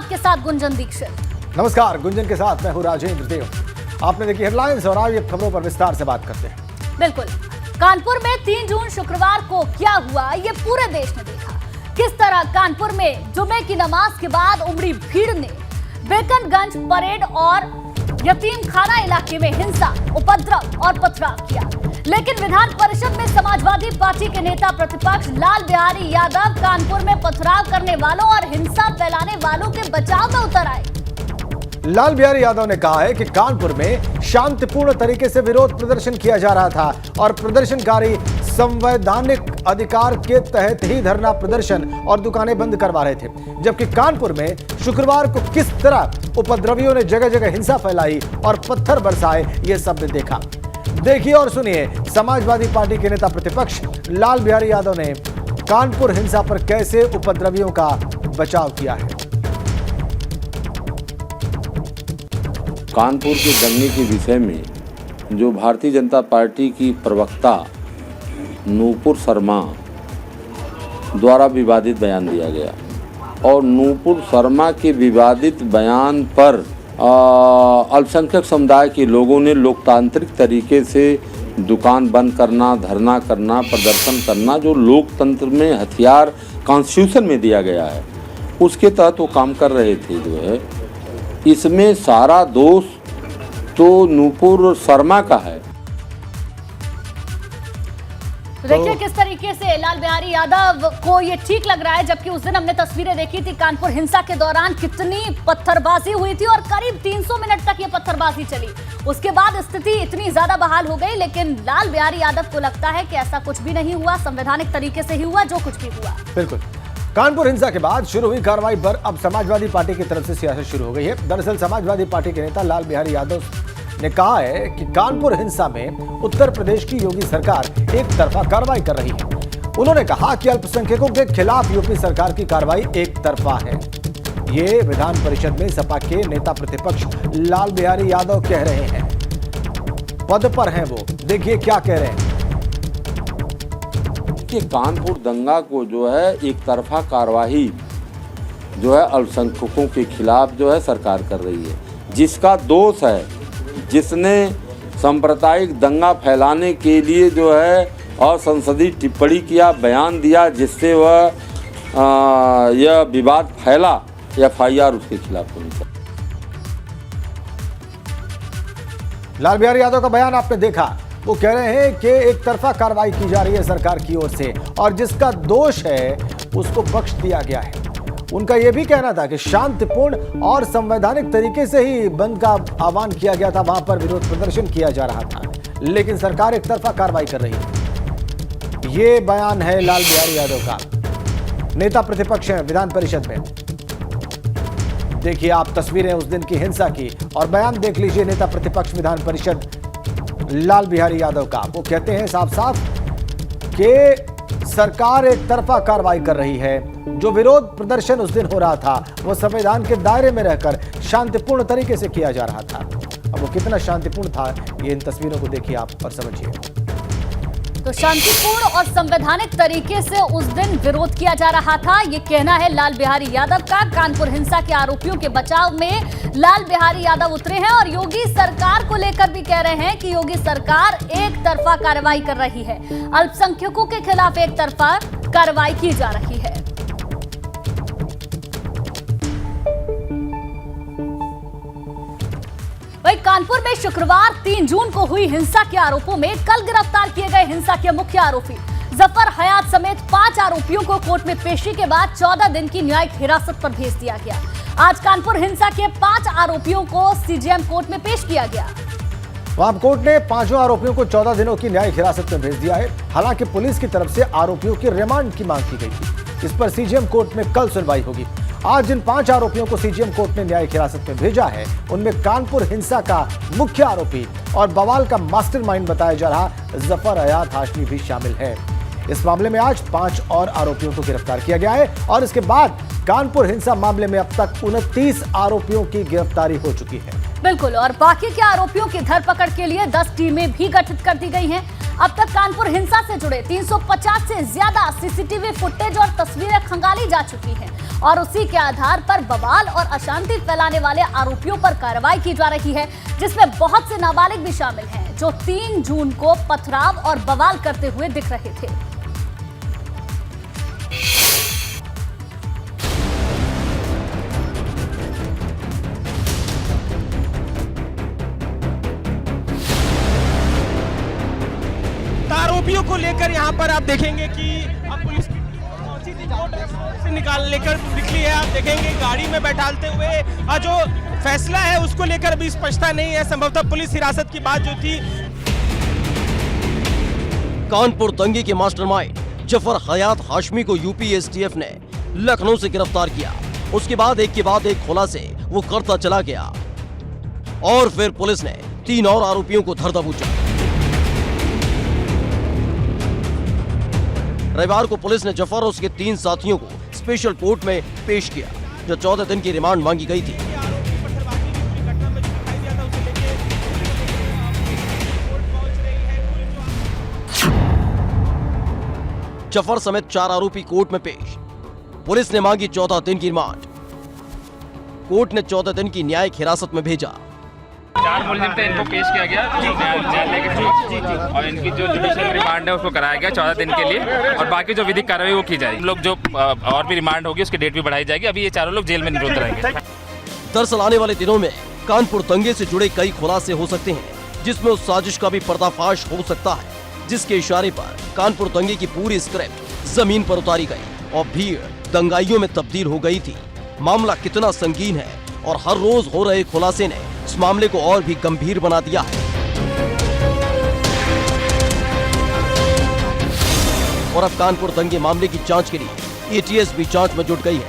आपके साथ गुंजन दीक्षित। नमस्कार, गुंजन के साथ मैं हूं राजेंद्र देव। आपने देखी हेडलाइंस और आज खबरों पर विस्तार से बात करते हैं। बिल्कुल, कानपुर में 3 जून शुक्रवार को क्या हुआ ये पूरे देश ने देखा। किस तरह कानपुर में जुमे की नमाज के बाद उमड़ी भीड़ ने बेकनगंज परेड और यतीम खाना इलाके में हिंसा, उपद्रव और पथराव किया। लेकिन विधान परिषद में समाजवादी पार्टी के नेता प्रतिपक्ष लाल बिहारी यादव कानपुर में पथराव करने वालों और हिंसा फैलाने वालों के बचाव में उतर आए। लाल बिहारी यादव ने कहा है कि कानपुर में शांतिपूर्ण तरीके से विरोध प्रदर्शन किया जा रहा था और प्रदर्शनकारी संवैधानिक अधिकार के तहत ही धरना प्रदर्शन और दुकानें बंद करवा रहे थे, जबकि कानपुर में शुक्रवार को किस तरह उपद्रवियों ने जगह जगह हिंसा फैलाई और पत्थर बरसाए, ये सब ने देखा। देखिए और सुनिए समाजवादी पार्टी के नेता प्रतिपक्ष लाल बिहारी यादव ने कानपुर हिंसा पर कैसे उपद्रवियों का बचाव किया है। कानपुर के दंगे के विषय में जो भारतीय जनता पार्टी की प्रवक्ता नूपुर शर्मा द्वारा विवादित बयान दिया गया और नूपुर शर्मा के विवादित बयान पर अल्पसंख्यक समुदाय के लोगों ने लोकतांत्रिक तरीके से दुकान बंद करना, धरना करना, प्रदर्शन करना, जो लोकतंत्र में हथियार कॉन्स्टिट्यूशन में दिया गया है, उसके तहत वो काम कर रहे थे। जो है इसमें सारा दोष तो नूपुर शर्मा का है। देखिए किस तरीके से लाल बिहारी यादव को ये ठीक लग रहा है, जबकि उस दिन हमने तस्वीरें देखी थी कानपुर हिंसा के दौरान कितनी पत्थरबाजी हुई थी और करीब 300 मिनट तक ये पत्थरबाजी चली। उसके बाद स्थिति इतनी ज्यादा बहाल हो गई, लेकिन लाल बिहारी यादव को लगता है कि ऐसा कुछ भी नहीं हुआ, संवैधानिक तरीके से ही हुआ जो कुछ भी हुआ। बिल्कुल, कानपुर हिंसा के बाद शुरू हुई कार्रवाई पर अब समाजवादी पार्टी की तरफ से सियासत शुरू हो गई है। दरअसल समाजवादी पार्टी के नेता लाल बिहारी यादव ने कहा है कि कानपुर हिंसा में उत्तर प्रदेश की योगी सरकार एक तरफा कार्रवाई कर रही है। उन्होंने कहा कि अल्पसंख्यकों के खिलाफ यूपी सरकार की कार्रवाई एक तरफा है। ये विधान परिषद में सपा के नेता प्रतिपक्ष लाल बिहारी यादव कह रहे हैं। पद पर हैं वो, देखिए क्या कह रहे हैं। कि कानपुर दंगा को जो है एक तरफा कार्रवाई जो है अल्पसंख्यकों के खिलाफ जो है सरकार कर रही है, जिसका दोष है, जिसने सांप्रदायिक दंगा फैलाने के लिए जो है असंसदीय टिप्पणी किया, बयान दिया, जिससे वह यह विवाद फैला, FIR उसके खिलाफ होनी चाहिए। लाल बिहारी यादव का बयान आपने देखा, वो कह रहे हैं कि एक तरफा कार्रवाई की जा रही है सरकार की ओर से और जिसका दोष है उसको बख्श दिया गया है। उनका यह भी कहना था कि शांतिपूर्ण और संवैधानिक तरीके से ही बंद का आह्वान किया गया था, वहां पर विरोध प्रदर्शन किया जा रहा था, लेकिन सरकार एक तरफा कार्रवाई कर रही है। ये बयान है लाल बिहारी यादव का, नेता प्रतिपक्ष हैं विधान परिषद में। देखिए आप तस्वीरें उस दिन की हिंसा की और बयान देख लीजिए नेता प्रतिपक्ष विधान परिषद लाल बिहारी यादव का। वो कहते हैं साफ साफ कि सरकार एक तरफा कार्रवाई कर रही है। जो विरोध प्रदर्शन उस दिन हो रहा था वो संविधान के दायरे में रहकर शांतिपूर्ण तरीके से किया जा रहा था। अब वो कितना शांतिपूर्ण था ये इन तस्वीरों को देखिए आप और समझिए। तो शांतिपूर्ण और संवैधानिक तरीके से उस दिन विरोध किया जा रहा था, ये कहना है लाल बिहारी यादव का। कानपुर हिंसा के आरोपियों के बचाव में लाल बिहारी यादव उतरे हैं और योगी सरकार को लेकर भी कह रहे हैं कि योगी सरकार एक तरफा कार्रवाई कर रही है, अल्पसंख्यकों के खिलाफ एक तरफा कार्रवाई की जा रही है। वहीं कानपुर में शुक्रवार 3 जून को हुई हिंसा के आरोपों में कल गिरफ्तार किए गए हिंसा के मुख्य आरोपी जफर हयात समेत 5 आरोपियों को कोर्ट में पेशी के बाद 14 दिन की न्यायिक हिरासत पर भेज दिया गया। आज कानपुर हिंसा के 5 आरोपियों को CJM कोर्ट में पेश किया गया। वहां कोर्ट ने 5 आरोपियों को 14 दिनों की न्यायिक हिरासत में भेज दिया है। हालांकि पुलिस की तरफ से आरोपियों की रिमांड की मांग की गई थी। इस पर CJM कोर्ट में कल सुनवाई होगी। आज जिन 5 आरोपियों को CJM कोर्ट ने न्यायिक हिरासत में भेजा है उनमें कानपुर हिंसा का मुख्य आरोपी और बवाल का मास्टरमाइंड बताया जा रहा जफर हयात हाशमी भी शामिल है। इस मामले में आज 5 और आरोपियों को गिरफ्तार किया गया है और इसके बाद कानपुर हिंसा मामले में अब तक 29 आरोपियों की गिरफ्तारी हो चुकी है। बिल्कुल, और बाकी के आरोपियों की धरपकड़ के लिए 10 टीमें भी गठित कर दी गई हैं। अब तक कानपुर हिंसा से जुड़े 350 से ज्यादा सीसीटीवी फुटेज और तस्वीरें खंगाली जा चुकी हैं और उसी के आधार पर बवाल और अशांति फैलाने वाले आरोपियों पर कार्रवाई की जा रही है, जिसमें बहुत से नाबालिग भी शामिल हैं जो 3 जून को पथराव और बवाल करते हुए दिख रहे थे। आरोपियों को लेकर यहाँ पर आप देखेंगे कि अब पुलिस से निकाल लेकर निकली है। आप देखेंगे गाड़ी में बैठालते हुए जो फैसला है उसको लेकर अभी स्पष्टता नहीं है। संभवतः पुलिस हिरासत की बात जो थी। कानपुर दंगे के मास्टरमाइंड जफर हयात हाशमी को यूपी एसटीएफ ने लखनऊ से गिरफ्तार किया। उसके बाद एक के बाद एक खुलासे वो करता चला गया और फिर पुलिस ने 3 और आरोपियों को धर दबोचा। रविवार को पुलिस ने जफर और उसके 3 साथियों को स्पेशल कोर्ट में पेश किया, जो 14 दिन की रिमांड मांगी गई थी। जफर समेत 4 आरोपी कोर्ट में पेश। पुलिस ने मांगी 14 दिन की रिमांड। कोर्ट ने 14 दिन की न्यायिक हिरासत में भेजा। 4 मुलजिम थे, इनको पेश किया गया और इनकी जो जुडिशियल रिमांड है उसको कराया गया 14 दिन के लिए और बाकी जो विधिक कार्रवाई वो की जाएगी। हम लोग जो और भी रिमांड होगी उसकी डेट भी बढ़ाई जाएगी। अभी ये चारों लोग जेल में निरुद्ध रहेंगे। दरअसल आने वाले दिनों में कानपुर दंगे से जुड़े कई खुलासे हो सकते हैं, जिसमें उस साजिश का भी पर्दाफाश हो सकता है जिसके इशारे पर कानपुर दंगे की पूरी स्क्रिप्ट जमीन पर उतारी गई और भीड़ दंगाइयों में तब्दील हो गई थी। मामला कितना संगीन है और हर रोज हो रहे खुलासे ने इस मामले को और भी गंभीर बना दिया है। और अब कानपुर दंगे मामले की जांच के लिए एटीएस भी जांच में जुट गई है।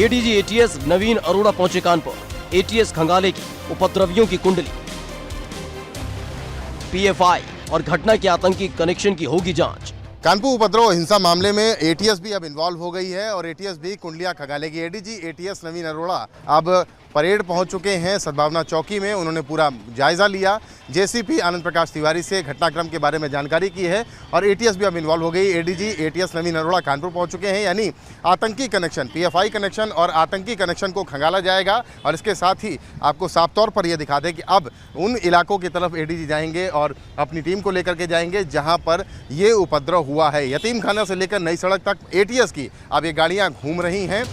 एडीजी एटीएस नवीन अरोड़ा पहुंचे कानपुर। एटीएस खंगाले की उपद्रवियों की कुंडली, पीएफआई और घटना के आतंकी कनेक्शन की होगी जांच। कानपुर उपद्रव हिंसा मामले में एटीएस भी अब इन्वॉल्व हो गई है और एटीएस भी कुंडलियां खंगालेगी। एडीजी एटीएस नवीन अरोड़ा अब परेड पहुंच चुके हैं सद्भावना चौकी में। उन्होंने पूरा जायजा लिया। जेसीपी आनंद प्रकाश तिवारी से घटनाक्रम के बारे में जानकारी की है और एटीएस भी अब इन्वॉल्व हो गई। एडीजी एटीएस नवीन अरोड़ा कानपुर पहुंच चुके हैं, यानी आतंकी कनेक्शन, पीएफआई कनेक्शन और आतंकी कनेक्शन को खंगाला जाएगा। और इसके साथ ही आपको साफ तौर पर यह दिखा दें कि अब उन इलाकों की तरफ एडीजी जाएंगे और अपनी टीम को लेकर के जाएंगे जहाँ पर ये उपद्रव हुआ है। यतीम खाना से लेकर नई सड़क तक एटीएस की अब ये गाड़ियाँ घूम रही हैं।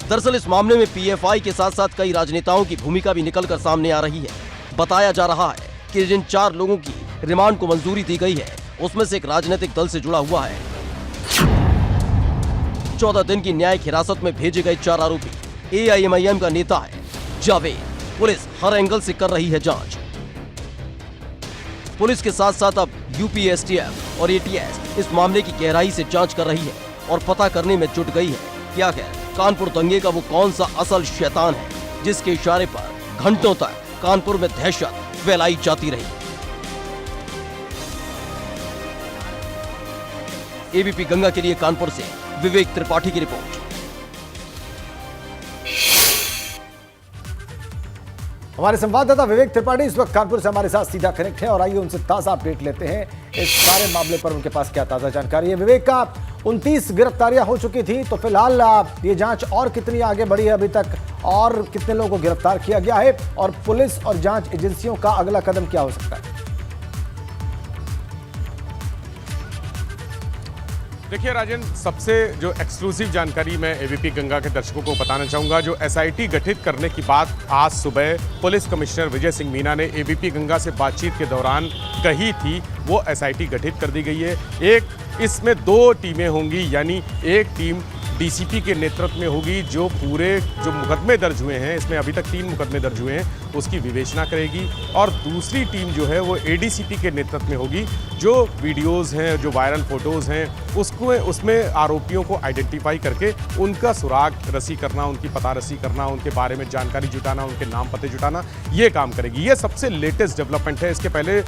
दरअसल इस मामले में पीएफआई के साथ साथ कई राजनेताओं की भूमिका भी निकलकर सामने आ रही है। बताया जा रहा है कि जिन 4 लोगों की रिमांड को मंजूरी दी गई है उसमें से एक राजनीतिक दल से जुड़ा हुआ है। 14 दिन की न्यायिक हिरासत में भेजे गए 4 आरोपी एआईएमआईएम का नेता है जावेद। पुलिस हर एंगल से कर रही है जांच। पुलिस के साथ साथ अब यूपी एसटीएफ और एटीएस इस मामले की गहराई से जांच कर रही है और पता करने में जुट गई है कि आखिर कानपुर दंगे का वो कौन सा असल शैतान है जिसके इशारे पर घंटों तक कानपुर में दहशत फैलाई जाती रही। एबीपी गंगा के लिए कानपुर से विवेक त्रिपाठी की रिपोर्ट। हमारे संवाददाता विवेक त्रिपाठी इस वक्त कानपुर से हमारे साथ सीधा कनेक्ट है और आइए उनसे ताजा अपडेट लेते हैं इस सारे मामले पर। उनके पास क्या ताजा जानकारी है? विवेक, का 29 गिरफ्तारियां हो चुकी थी, तो फिलहाल ये जांच और कितनी आगे बढ़ी है अभी तक और कितने लोगों को गिरफ्तार किया गया है और पुलिस और जांच एजेंसियों का अगला कदम क्या हो सकता है? देखिए राजन, सबसे जो एक्सक्लूसिव जानकारी मैं एबीपी गंगा के दर्शकों को बताना चाहूँगा, जो एसआईटी गठित करने की बात आज सुबह पुलिस कमिश्नर विजय सिंह मीना ने एबीपी गंगा से बातचीत के दौरान कही थी, वो एसआईटी गठित कर दी गई है। इसमें 2 टीमें होंगी, यानी एक टीम डीसीपी के नेतृत्व में होगी जो पूरे जो मुकदमे दर्ज हुए हैं, इसमें अभी तक 3 मुकदमे दर्ज हुए हैं, उसकी विवेचना करेगी। और दूसरी टीम जो है वो एडीसीपी के नेतृत्व में होगी, जो वीडियोस हैं, जो वायरल फोटोज़ हैं, उसमें आरोपियों को आइडेंटिफाई करके उनका सुराग रसी करना, उनकी पता रसी करना, उनके बारे में जानकारी जुटाना, उनके नाम पते जुटाना, ये काम करेगी। ये सबसे लेटेस्ट डेवलपमेंट है। इसके पहले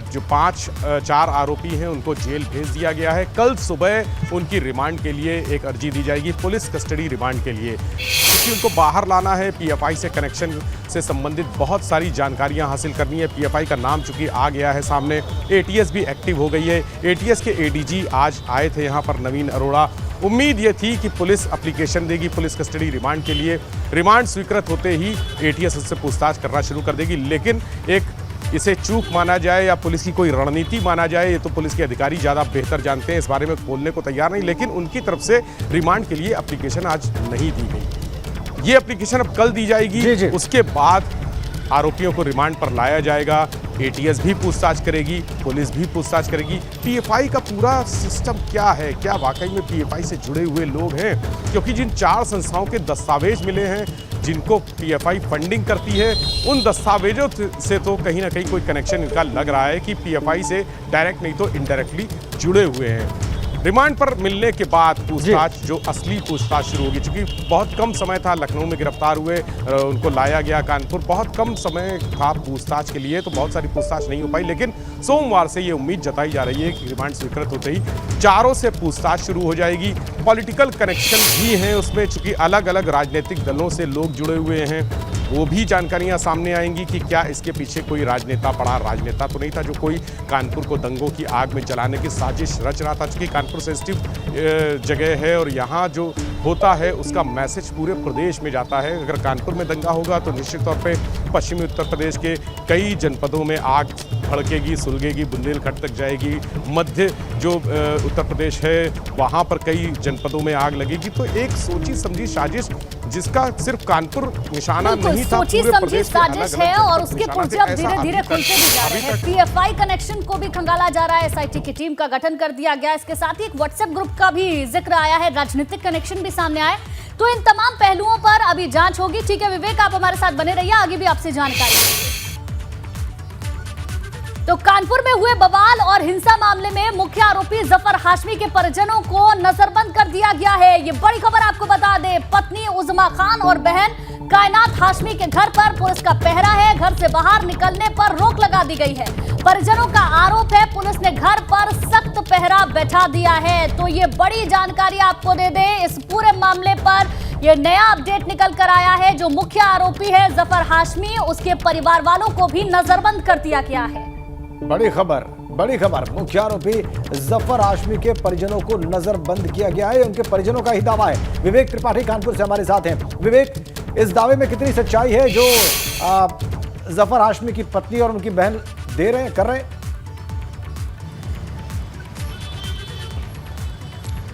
जो 4 आरोपी हैं उनको जेल भेज दिया गया है। कल सुबह उनकी रिमांड के लिए एक अर्जी दी जाएगी पुलिस कस्टडी रिमांड के लिए, क्योंकि उनको बाहर लाना है। पीएफआई से कनेक्शन से संबंधित बहुत सारी जानकारियां हासिल करनी है। पीएफआई का नाम चूंकि आ गया है सामने, एटीएस भी एक्टिव हो गई है। एटीएस के एडीजी आज आए थे यहाँ पर, नवीन अरोड़ा। उम्मीद ये थी कि पुलिस एप्लीकेशन देगी पुलिस कस्टडी रिमांड के लिए, रिमांड स्वीकृत होते ही एटीएस उससे पूछताछ करना शुरू कर देगी। लेकिन एक इसे चूक माना जाए या पुलिस की कोई रणनीति माना जाए, ये तो पुलिस के अधिकारी ज़्यादा बेहतर जानते हैं, इस बारे में बोलने को तैयार नहीं। लेकिन उनकी तरफ से रिमांड के लिए एप्लीकेशन आज नहीं दी गई। ये एप्लीकेशन अब कल दी जाएगी। उसके बाद आरोपियों को रिमांड पर लाया जाएगा। एटीएस भी पूछताछ करेगी, पुलिस भी पूछताछ करेगी। पीएफआई का पूरा सिस्टम क्या है, क्या वाकई में पीएफआई से जुड़े हुए लोग हैं? क्योंकि जिन 4 संस्थाओं के दस्तावेज मिले हैं जिनको पीएफआई फंडिंग करती है, उन दस्तावेजों से तो कहीं ना कहीं कोई कनेक्शन इनका लग रहा है कि पीएफआई से डायरेक्ट नहीं तो इनडायरेक्टली जुड़े हुए हैं। रिमांड पर मिलने के बाद पूछताछ, जो असली पूछताछ शुरू होगी, क्योंकि बहुत कम समय था, लखनऊ में गिरफ्तार हुए, उनको लाया गया कानपुर, बहुत कम समय था पूछताछ के लिए, तो बहुत सारी पूछताछ नहीं हो पाई। लेकिन सोमवार से ये उम्मीद जताई जा रही है कि रिमांड स्वीकृत होते ही चारों से पूछताछ शुरू हो जाएगी। पॉलिटिकल कनेक्शन भी हैं उसमें, चूंकि अलग अलग राजनीतिक दलों से लोग जुड़े हुए हैं, वो भी जानकारियां सामने आएंगी कि क्या इसके पीछे कोई राजनेता पड़ा। राजनेता तो नहीं था जो कोई कानपुर को दंगों की आग में जलाने की साजिश रच रहा था, चूंकि कानपुर सेंसिटिव जगह है और यहाँ जो होता है उसका मैसेज पूरे प्रदेश में जाता है। अगर कानपुर में दंगा होगा तो निश्चित तौर पे पश्चिमी उत्तर प्रदेश के कई जनपदों में आग भड़केगी, सुलगेगी, बुंदेलखंड तक जाएगी। मध्य जो उत्तर प्रदेश है वहाँ पर कई जनपदों में आग लगेगी। तो एक सोची समझी साजिश जिसका सिर्फ कानपुर निशाना नहीं था, सोची समझी साजिश है और उसके पुर्जे अब धीरे धीरे खुलते भी जा रहे हैं। पीएफआई कनेक्शन को भी खंगाला जा रहा है, एसआईटी की टीम का गठन कर दिया गया। इसके साथ ही एक व्हाट्सएप ग्रुप का भी जिक्र आया है, राजनीतिक कनेक्शन भी सामने आए। तो इन तमाम पहलुओं पर अभी जांच होगी। ठीक है विवेक, आप हमारे साथ बने रहिए, आगे भी आपसे जानकारी। तो कानपुर में हुए बवाल और हिंसा मामले में मुख्य आरोपी जफर हाशमी के परिजनों को नजरबंद कर दिया गया है। ये बड़ी खबर आपको बता दें, पत्नी उज़मा खान और बहन कायनात हाशमी के घर पर पुलिस का पहरा है। घर से बाहर निकलने पर रोक लगा दी गई है। परिजनों का आरोप है पुलिस ने घर पर सख्त पहरा बैठा दिया है। तो ये बड़ी जानकारी आपको दे दें, इस पूरे मामले पर ये नया अपडेट निकल कर आया है। जो मुख्य आरोपी है जफर हाशमी, उसके परिवार वालों को भी नजरबंद कर दिया गया है। बड़ी खबर, मुख्य आरोपी जफर हाशमी के परिजनों को नजरबंद किया गया है। उनके परिजनों का ही दावा है। विवेक त्रिपाठी कानपुर से हमारे साथ हैं। विवेक, इस दावे में कितनी सच्चाई है जो जफर हाशमी की पत्नी और उनकी बहन कर रहे हैं?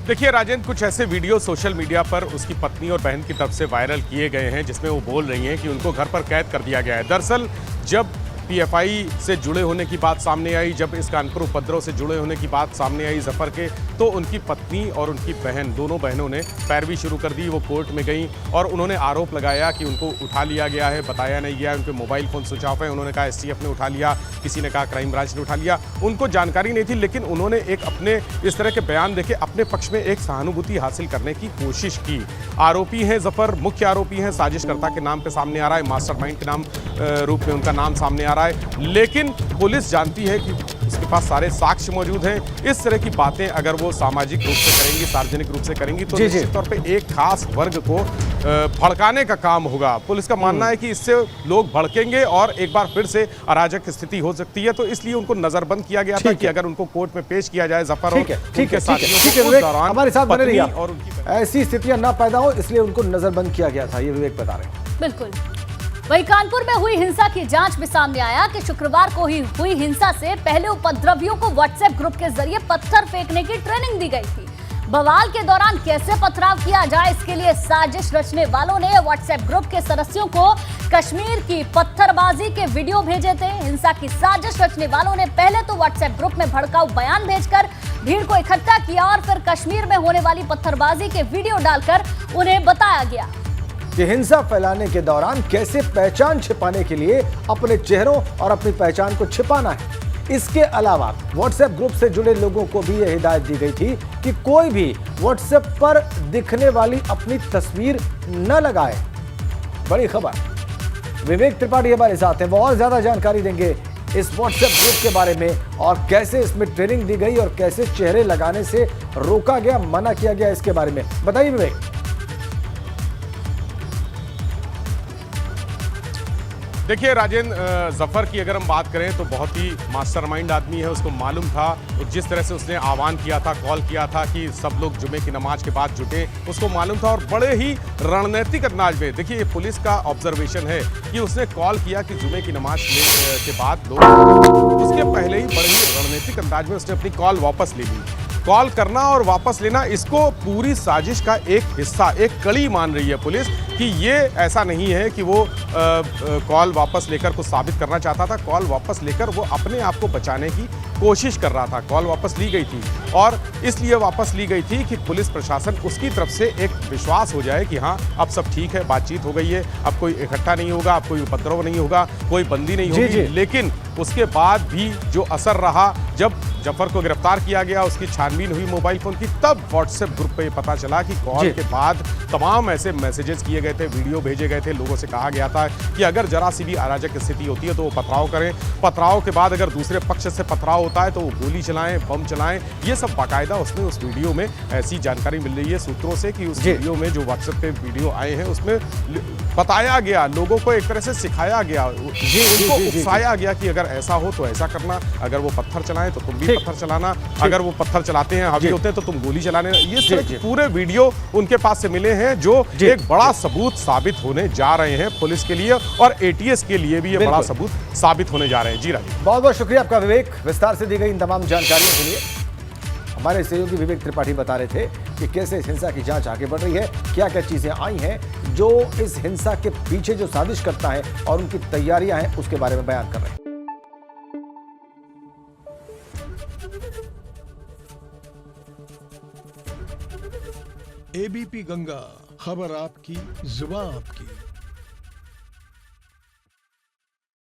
देखिए राजेंद्र, कुछ ऐसे वीडियो सोशल मीडिया पर उसकी पत्नी और बहन की तरफ से वायरल किए गए हैं जिसमें वो बोल रही हैं कि उनको घर पर कैद कर दिया गया है। दरअसल जब पीएफआई से जुड़े होने की बात सामने आई, जब इस कानपुर उपद्रव से जुड़े होने की बात सामने आई जफर के, तो उनकी पत्नी और उनकी बहन, दोनों बहनों ने पैरवी शुरू कर दी। वो कोर्ट में गई और उन्होंने आरोप लगाया कि उनको उठा लिया गया है, बताया नहीं गया, उनके मोबाइल फ़ोन स्विच ऑफ है। उन्होंने कहा एसटीएफ ने उठा लिया, किसी ने कहा क्राइम ब्रांच ने उठा लिया। उनको जानकारी नहीं थी, लेकिन उन्होंने एक अपने इस तरह के बयान देके अपने पक्ष में एक सहानुभूति हासिल करने की कोशिश की। आरोपी हैं जफर, मुख्य आरोपी हैं, साजिशकर्ता के नाम पे सामने आ रहा है, मास्टरमाइंड के नाम रूप में उनका नाम सामने आ रहा है। लेकिन पुलिस जानती है कि उसके पास सारे साक्ष्य मौजूद हैं। इस तरह की बातें अगर वो सामाजिक रूप से करेंगी, सार्वजनिक रूप से करेंगी, तो निश्चित तौर पे एक खास वर्ग को भड़काने का काम होगा। पुलिस का मानना है कि इससे लोग भड़केंगे और एक बार फिर से अराजक स्थिति हो सकती है। तो इसलिए उनको नजरबंद किया गया था कि अगर उनको कोर्ट में पेश किया जाए जफर और उनके साथियों को, उस दौरान हमारे साथ बने रहिए और उनकी ऐसी स्थितियां ना पैदा हो, इसलिए उनको नजरबंद किया गया था। ये विवेक बता रहे हैं। बिल्कुल। वहीं कानपुर में हुई हिंसा की जांच में सामने आया कि शुक्रवार को ही हुई हिंसा से पहले उपद्रवियों को व्हाट्सएप ग्रुप के जरिए पत्थर फेंकने की ट्रेनिंग दी गई थी। बवाल के दौरान कैसे पथराव किया जाए, इसके लिए साजिश रचने वालों ने व्हाट्सएप ग्रुप के सदस्यों को कश्मीर की पत्थरबाजी के वीडियो भेजे थे। हिंसा की साजिश रचने वालों ने पहले तो व्हाट्सएप ग्रुप में भड़काऊ बयान भेजकर भीड़ को इकट्ठा किया और फिर कश्मीर में होने वाली पत्थरबाजी के वीडियो डालकर उन्हें बताया गया कि हिंसा फैलाने के दौरान कैसे पहचान छिपाने के लिए अपने चेहरों और अपनी पहचान को छिपाना है। इसके अलावा व्हाट्सएप ग्रुप से जुड़े लोगों को भी यह हिदायत दी गई थी कि कोई भी व्हाट्सएप पर दिखने वाली अपनी तस्वीर न लगाए। बड़ी खबर, विवेक त्रिपाठी हमारे साथ हैं, वो और ज्यादा जानकारी देंगे इस व्हाट्सएप ग्रुप के बारे में और कैसे इसमें ट्रेनिंग दी गई और कैसे चेहरे लगाने से रोका गया, मना किया गया, इसके बारे में बताइए विवेक। देखिए राजेंद्र, जफर की अगर हम बात करें तो बहुत ही मास्टरमाइंड आदमी है। उसको मालूम था, जिस तरह से उसने आह्वान किया था, कॉल किया था कि सब लोग जुमे की नमाज के बाद जुटे, उसको मालूम था। और बड़े ही रणनीतिक अंदाज में, देखिए ये पुलिस का ऑब्जर्वेशन है कि उसने कॉल किया कि जुमे की नमाज के बाद लोग, उसके पहले ही बड़े ही रणनीतिक अंदाज में उसने अपनी कॉल वापस ले ली। कॉल करना और वापस लेना, इसको पूरी साजिश का एक हिस्सा, एक कड़ी मान रही है पुलिस कि ये ऐसा नहीं है कि वो कॉल वापस लेकर कुछ साबित करना चाहता था। कॉल वापस लेकर वो अपने आप को बचाने की कोशिश कर रहा था। कॉल वापस ली गई थी और इसलिए वापस ली गई थी कि पुलिस प्रशासन उसकी तरफ से एक विश्वास हो जाए कि हाँ अब सब ठीक है, बातचीत हो गई है, अब कोई इकट्ठा नहीं होगा, अब कोई उपद्रव नहीं होगा, कोई बंदी नहीं होगी। लेकिन उसके बाद भी जो असर रहा, जब जफर को गिरफ्तार किया गया, उसकी छानबीन हुई मोबाइल फोन की, तब व्हाट्सएप ग्रुप पे पता चला कि कॉल के बाद तमाम ऐसे मैसेजेस किए गए थे, वीडियो भेजे गए थे। लोगों से कहा गया था कि अगर जरा सी भी अराजक स्थिति होती है तो वो पथराव करें, पथराव के बाद अगर दूसरे पक्ष से पथराव होता है तो वो गोली चलाएं, बम चलाएं। ये सब बाकायदा उसमें उस वीडियो में ऐसी जानकारी मिल रही है सूत्रों से कि उस वीडियो में, जो व्हाट्सएप पे वीडियो आए हैं, उसमें बताया गया, लोगों को एक तरह से सिखाया गया, उनको उकसाया गया कि अगर ऐसा हो तो ऐसा करना, अगर वो पत्थर चलाएं तो तुम भी पत्थर चलाना, अगर वो पत्थर चलाते हैं, हावी होते हैं तो तुम गोली चलाने। ये सारे पूरे वीडियो उनके पास से मिले हैं जो एक बड़ा सबूत साबित होने जा रहे हैं पुलिस के लिए और एटीएस के लिए भी ये बड़ा सबूत साबित होने जा रहे हैं। जी राजीव, बहुत बहुत शुक्रिया आपका विवेक, विस्तार से दी गई इन तमाम जानकारियों के लिए। हमारे सहयोगी विवेक त्रिपाठी बता रहे थे कि कैसे इस हिंसा की जांच आगे बढ़ रही है, क्या क्या चीजें आई हैं जो इस हिंसा के पीछे जो साजिश करता है और उनकी तैयारियां हैं उसके बारे में बयान कर रहे हैं। एबीपी गंगा, खबर आपकी, जुबान आपकी।